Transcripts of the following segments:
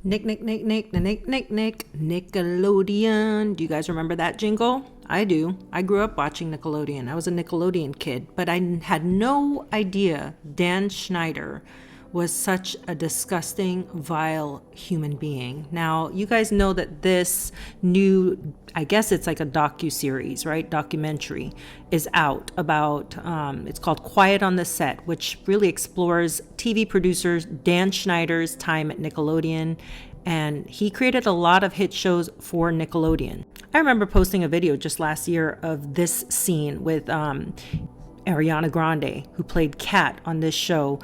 Nickelodeon. Do you guys remember that jingle? I do. I grew up watching Nickelodeon. I was a Nickelodeon kid, but I had no idea Dan Schneider was such a disgusting, vile human being. Now, you guys know that this new, I guess it's like a docuseries, right? Documentary is out about, it's called Quiet on the Set, which really explores TV producers Dan Schneider's time at Nickelodeon. And he created a lot of hit shows for Nickelodeon. I remember posting a video just last year of this scene with Ariana Grande, who played Kat on this show,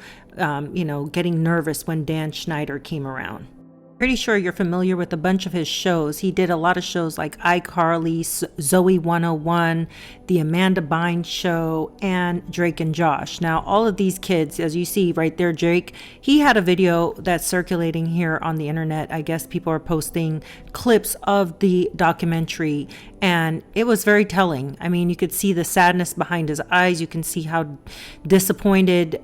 getting nervous when Dan Schneider came around. Pretty sure you're familiar with a bunch of his shows. He did a lot of shows like iCarly, Zoe 101, The Amanda Bynes Show, and Drake and Josh. Now, all of these kids, as you see right there, Drake, he had a video that's circulating here on the internet. I guess people are posting clips of the documentary, and it was very telling. I mean, you could see the sadness behind his eyes. You can see how disappointed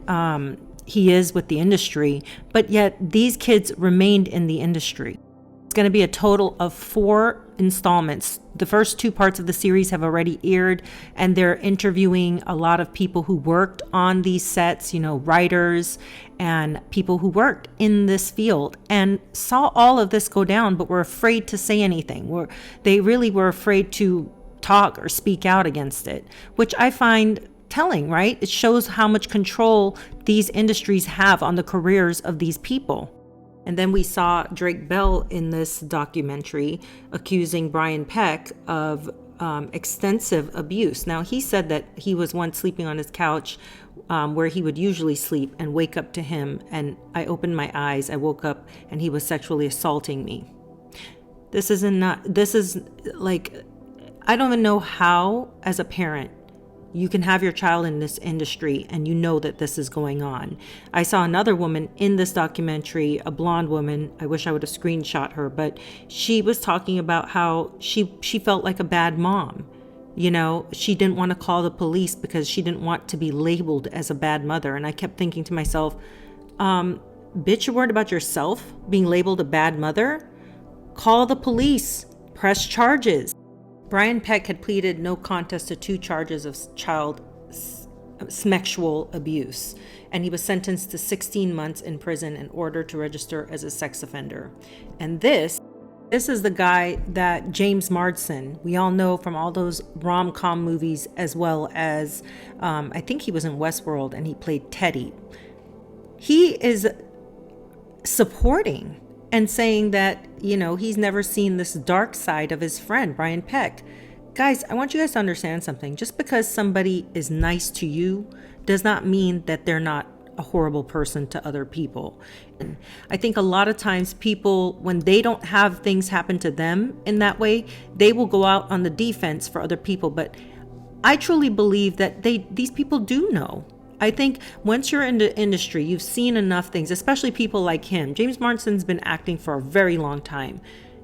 he is with the industry, but yet these kids remained in the industry. It's going to be a total of 4 installments. The first 2 parts of the series have already aired, and they're interviewing a lot of people who worked on these sets, writers and people who worked in this field and saw all of this go down, but were afraid to say anything. They really were afraid to talk or speak out against it, which I find telling, right? It shows how much control these industries have on the careers of these people. And then we saw Drake Bell in this documentary accusing Brian Peck of extensive abuse. Now, he said that he was once sleeping on his couch where he would usually sleep and wake up to him. And I opened my eyes, I woke up, and he was sexually assaulting me. This is like, I don't even know how, as a parent, you can have your child in this industry and you know that this is going on. I saw another woman in this documentary, a blonde woman. I wish I would have screenshot her, but she was talking about how she felt like a bad mom. She didn't want to call the police because she didn't want to be labeled as a bad mother. And I kept thinking to myself, bitch, you're worried about yourself being labeled a bad mother? Call the police, press charges. Brian Peck had pleaded no contest to 2 charges of child smexual abuse, and he was sentenced to 16 months in prison in order to register as a sex offender. And this is the guy that James Marsden, we all know from all those rom-com movies, as well as I think he was in Westworld and he played Teddy. He is supporting and saying that, he's never seen this dark side of his friend, Brian Peck. Guys, I want you guys to understand something. Just because somebody is nice to you does not mean that they're not a horrible person to other people. And I think a lot of times people, when they don't have things happen to them in that way, they will go out on the defense for other people. But I truly believe that these people do know. I think once you're in the industry, you've seen enough things, especially people like him. James Marsden's been acting for a very long time.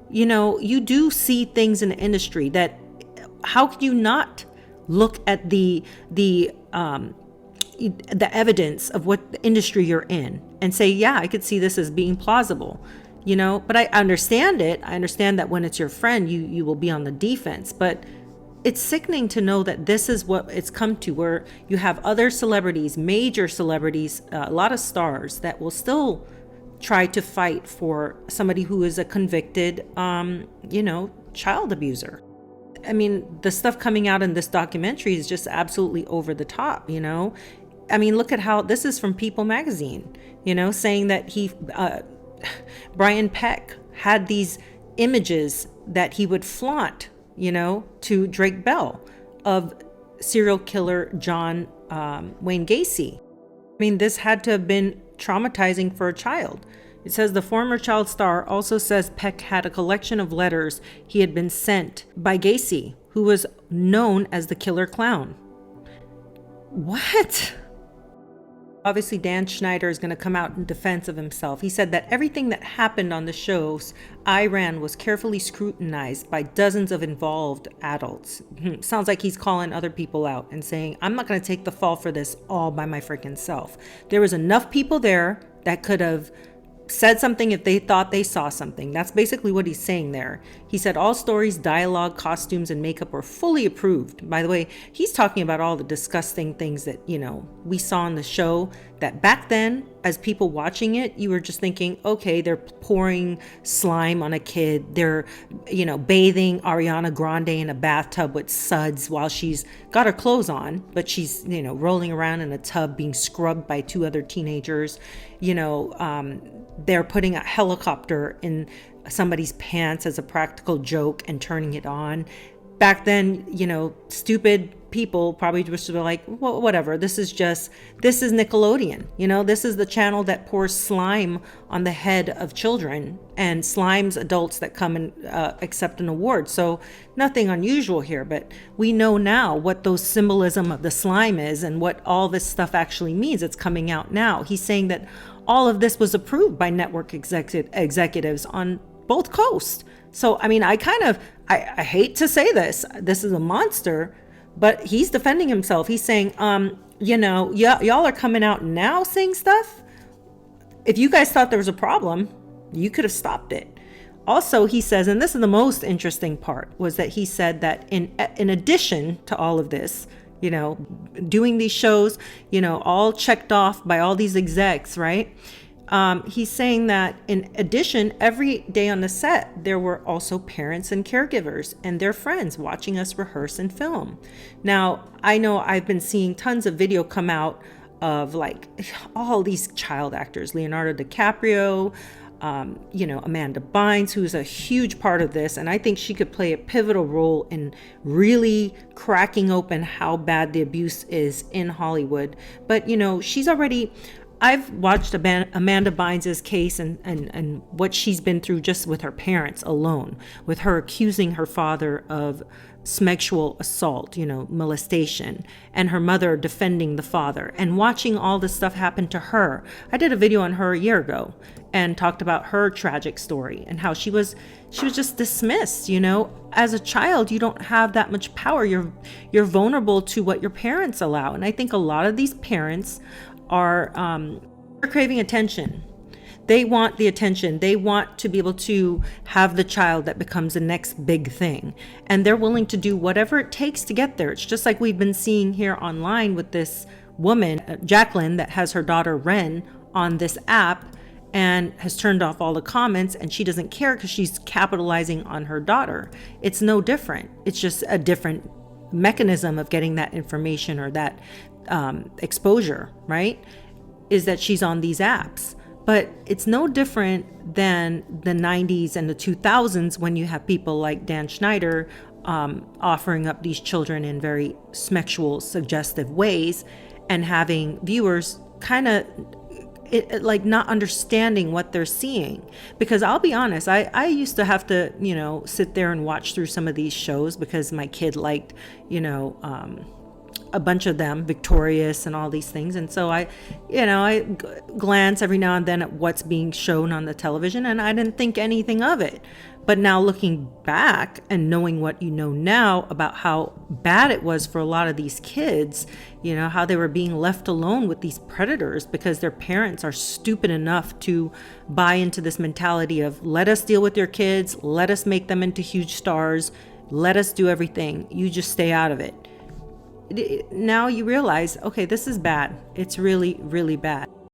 You do see things in the industry that, how can you not look at the evidence of what the industry you're in and say, yeah, I could see this as being plausible, but I understand it. I understand that when it's your friend, you will be on the defense, but it's sickening to know that this is what it's come to, where you have other celebrities, major celebrities, a lot of stars that will still try to fight for somebody who is a convicted, child abuser. I mean, the stuff coming out in this documentary is just absolutely over the top, I mean, look at how this is from People magazine, saying that Brian Peck had these images that he would flaunt, to Drake Bell of serial killer John Wayne Gacy. I mean, this had to have been traumatizing for a child. It says the former child star also says Peck had a collection of letters he had been sent by Gacy, who was known as the killer clown. What? Obviously, Dan Schneider is going to come out in defense of himself. He said that everything that happened on the shows I ran was carefully scrutinized by dozens of involved adults. Sounds like he's calling other people out and saying, I'm not going to take the fall for this all by my freaking self. There was enough people there that could have said something if they thought they saw something. That's basically what he's saying there. He said all stories, dialogue, costumes, and makeup were fully approved. By the way, he's talking about all the disgusting things that, we saw in the show, that back then, as people watching it, you were just thinking, okay, they're pouring slime on a kid. They're, bathing Ariana Grande in a bathtub with suds while she's got her clothes on, but she's, rolling around in a tub being scrubbed by two other teenagers. They're putting a helicopter in somebody's pants as a practical joke and turning it on. Back then, stupid people probably just were like, well, whatever. This is Nickelodeon. This is the channel that pours slime on the head of children and slimes adults that come and accept an award. So nothing unusual here, but we know now what those symbolism of the slime is and what all this stuff actually means. It's coming out now. He's saying that all of this was approved by network executives on both coasts. So, I hate to say this is a monster, but he's defending himself. He's saying, y'all are coming out now saying stuff. If you guys thought there was a problem, you could have stopped it. Also, he says, and this is the most interesting part, was that he said that in addition to all of this, doing these shows, all checked off by all these execs, right? He's saying that in addition, every day on the set, there were also parents and caregivers and their friends watching us rehearse and film. Now, I know I've been seeing tons of video come out of like all these child actors, Leonardo DiCaprio, Amanda Bynes, who's a huge part of this. And I think she could play a pivotal role in really cracking open how bad the abuse is in Hollywood. But, I've watched Amanda Bynes' case and what she's been through just with her parents alone, with her accusing her father of smexual assault, molestation, and her mother defending the father, and watching all this stuff happen to her. I did a video on her a year ago and talked about her tragic story and how she was just dismissed. As a child, you don't have that much power. You're vulnerable to what your parents allow. And I think a lot of these parents are craving attention. They want the attention. They want to be able to have the child that becomes the next big thing. And they're willing to do whatever it takes to get there. It's just like we've been seeing here online with this woman, Jacqueline, that has her daughter Ren on this app and has turned off all the comments, and she doesn't care because she's capitalizing on her daughter. It's no different. It's just a different mechanism of getting that information or that exposure, right? Is that she's on these apps. But it's no different than the 90s and the 2000s when you have people like Dan Schneider offering up these children in very smexual, suggestive ways and having viewers kind of like not understanding what they're seeing. Because I'll be honest, I used to have to, sit there and watch through some of these shows because my kid liked, a bunch of them, Victorious and all these things. And so I glance every now and then at what's being shown on the television, and I didn't think anything of it. But now looking back and knowing what you know now about how bad it was for a lot of these kids, how they were being left alone with these predators because their parents are stupid enough to buy into this mentality of let us deal with your kids, let us make them into huge stars, let us do everything, you just stay out of it. Now you realize, okay, this is bad. It's really, really bad.